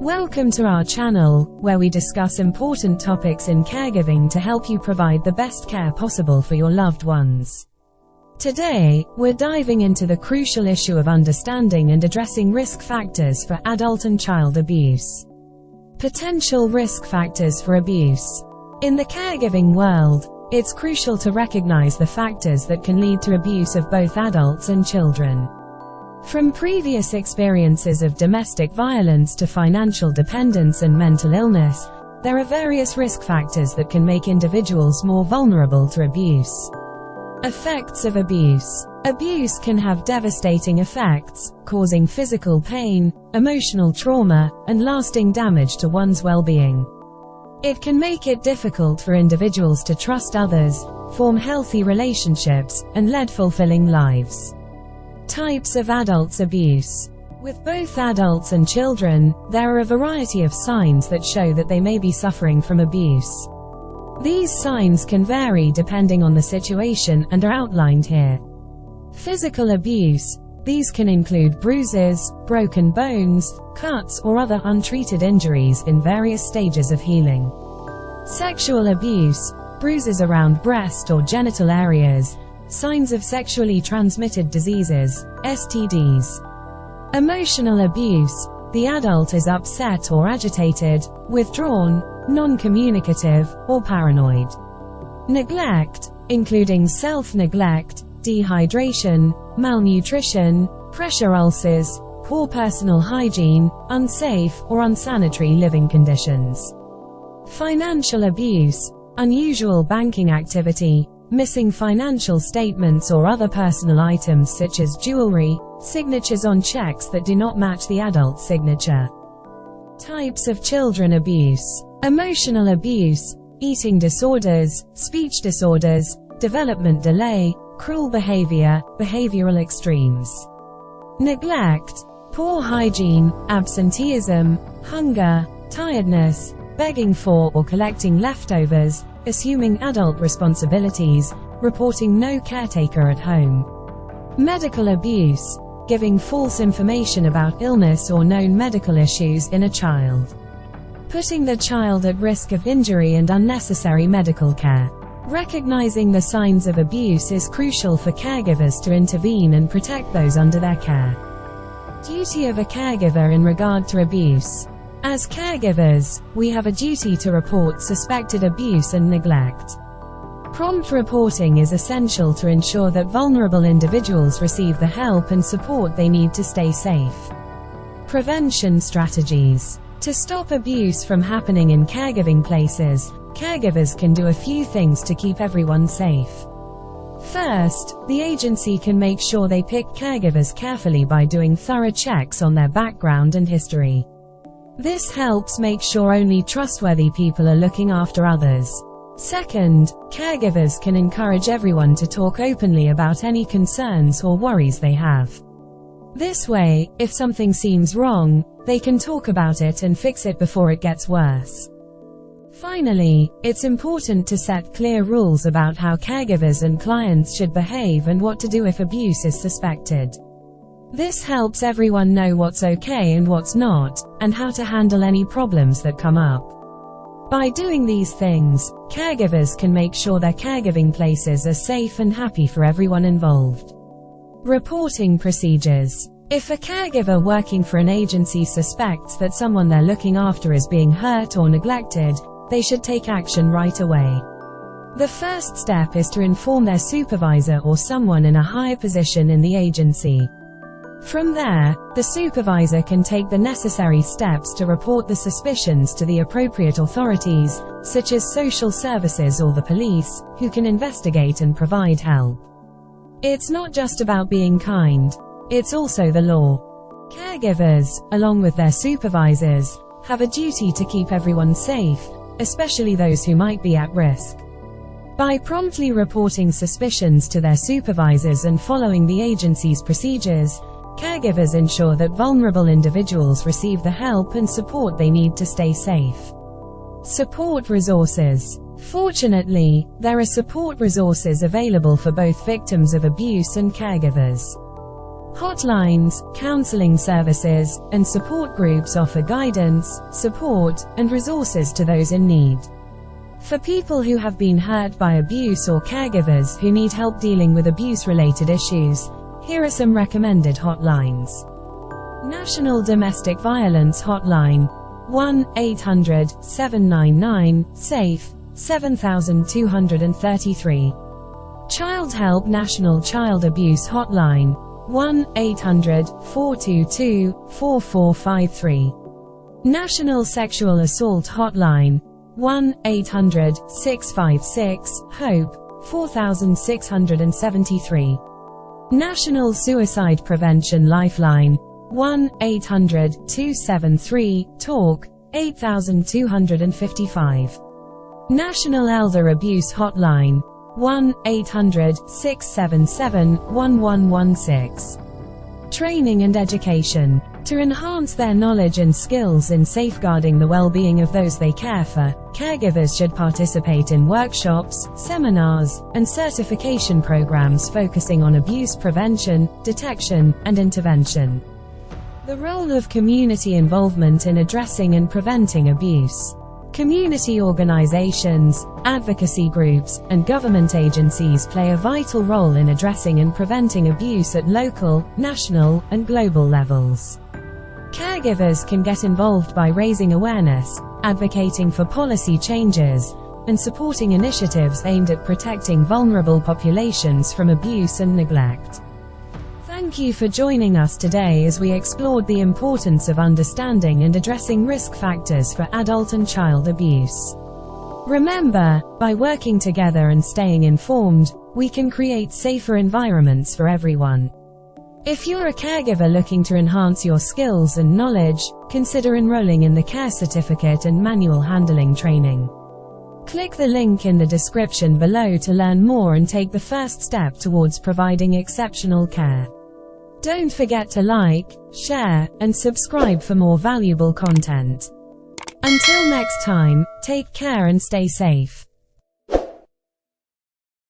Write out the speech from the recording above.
Welcome to our channel, where we discuss important topics in caregiving to help you provide the best care possible for your loved ones. Today, we're diving into the crucial issue of understanding and addressing risk factors for adult and child abuse. Potential risk factors for abuse. In the caregiving world, it's crucial to recognize the factors that can lead to abuse of both adults and children. From previous experiences of domestic violence to financial dependence and mental illness, there are various risk factors that can make individuals more vulnerable to abuse. Effects of abuse. Abuse can have devastating effects, causing physical pain, emotional trauma, and lasting damage to one's well-being. It can make it difficult for individuals to trust others, form healthy relationships, and lead fulfilling lives. Types of adults abuse. With both adults and children, there are a variety of signs that show that they may be suffering from abuse. These signs can vary depending on the situation and are outlined here. Physical abuse. These can include bruises, broken bones, cuts, or other untreated injuries in various stages of healing. Sexual abuse. Bruises around breast or genital areas. Signs of sexually transmitted diseases, STDs. Emotional abuse. The adult is upset or agitated, withdrawn, non-communicative, or paranoid. Neglect, including self-neglect, dehydration, malnutrition, pressure ulcers, poor personal hygiene, unsafe or unsanitary living conditions. Financial abuse. Unusual banking activity, missing financial statements or other personal items such as jewelry, signatures on checks that do not match the adult's signature. Types of children abuse. Emotional abuse, eating disorders, speech disorders, development delay, cruel behavior, behavioral extremes. Neglect, poor hygiene, absenteeism, hunger, tiredness, begging for or collecting leftovers, assuming adult responsibilities, reporting no caretaker at home. Medical abuse, giving false information about illness or known medical issues in a child. Putting the child at risk of injury and unnecessary medical care. Recognizing the signs of abuse is crucial for caregivers to intervene and protect those under their care. Duty of a caregiver in regard to abuse. As caregivers, we have a duty to report suspected abuse and neglect. Prompt reporting is essential to ensure that vulnerable individuals receive the help and support they need to stay safe. Prevention strategies. To stop abuse from happening in caregiving places, caregivers can do a few things to keep everyone safe. First, the agency can make sure they pick caregivers carefully by doing thorough checks on their background and history. This helps make sure only trustworthy people are looking after others. Second, caregivers can encourage everyone to talk openly about any concerns or worries they have. This way, if something seems wrong, they can talk about it and fix it before it gets worse. Finally, it's important to set clear rules about how caregivers and clients should behave and what to do if abuse is suspected. This helps everyone know what's okay and what's not, and how to handle any problems that come up. By doing these things, caregivers can make sure their caregiving places are safe and happy for everyone involved. Reporting procedures. If a caregiver working for an agency suspects that someone they're looking after is being hurt or neglected, they should take action right away. The first step is to inform their supervisor or someone in a higher position in the agency. From there, the supervisor can take the necessary steps to report the suspicions to the appropriate authorities, such as social services or the police, who can investigate and provide help. It's not just about being kind, it's also the law. Caregivers, along with their supervisors, have a duty to keep everyone safe, especially those who might be at risk. By promptly reporting suspicions to their supervisors and following the agency's procedures, caregivers ensure that vulnerable individuals receive the help and support they need to stay safe. Support resources. Fortunately, there are support resources available for both victims of abuse and caregivers. Hotlines, counseling services, and support groups offer guidance, support, and resources to those in need. For people who have been hurt by abuse or caregivers who need help dealing with abuse-related issues, here are some recommended hotlines. National Domestic Violence Hotline 1-800-799-SAFE 7233. Child Help National Child Abuse Hotline 1-800-422-4453. National Sexual Assault Hotline 1-800-656-HOPE 4673. National Suicide Prevention Lifeline 1-800-273-TALK 8255. National Elder Abuse Hotline 1-800-677-1116. Training and education. To enhance their knowledge and skills in safeguarding the well-being of those they care for, caregivers should participate in workshops, seminars, and certification programs focusing on abuse prevention, detection, and intervention. The role of community involvement in addressing and preventing abuse. Community organizations, advocacy groups, and government agencies play a vital role in addressing and preventing abuse at local, national, and global levels. Caregivers can get involved by raising awareness, advocating for policy changes, and supporting initiatives aimed at protecting vulnerable populations from abuse and neglect. Thank you for joining us today as we explored the importance of understanding and addressing risk factors for adult and child abuse. Remember, by working together and staying informed, we can create safer environments for everyone. If you're a caregiver looking to enhance your skills and knowledge, consider enrolling in the Care Certificate and Manual Handling training. Click the link in the description below to learn more and take the first step towards providing exceptional care. Don't forget to like, share, and subscribe for more valuable content. Until next time, take care and stay safe.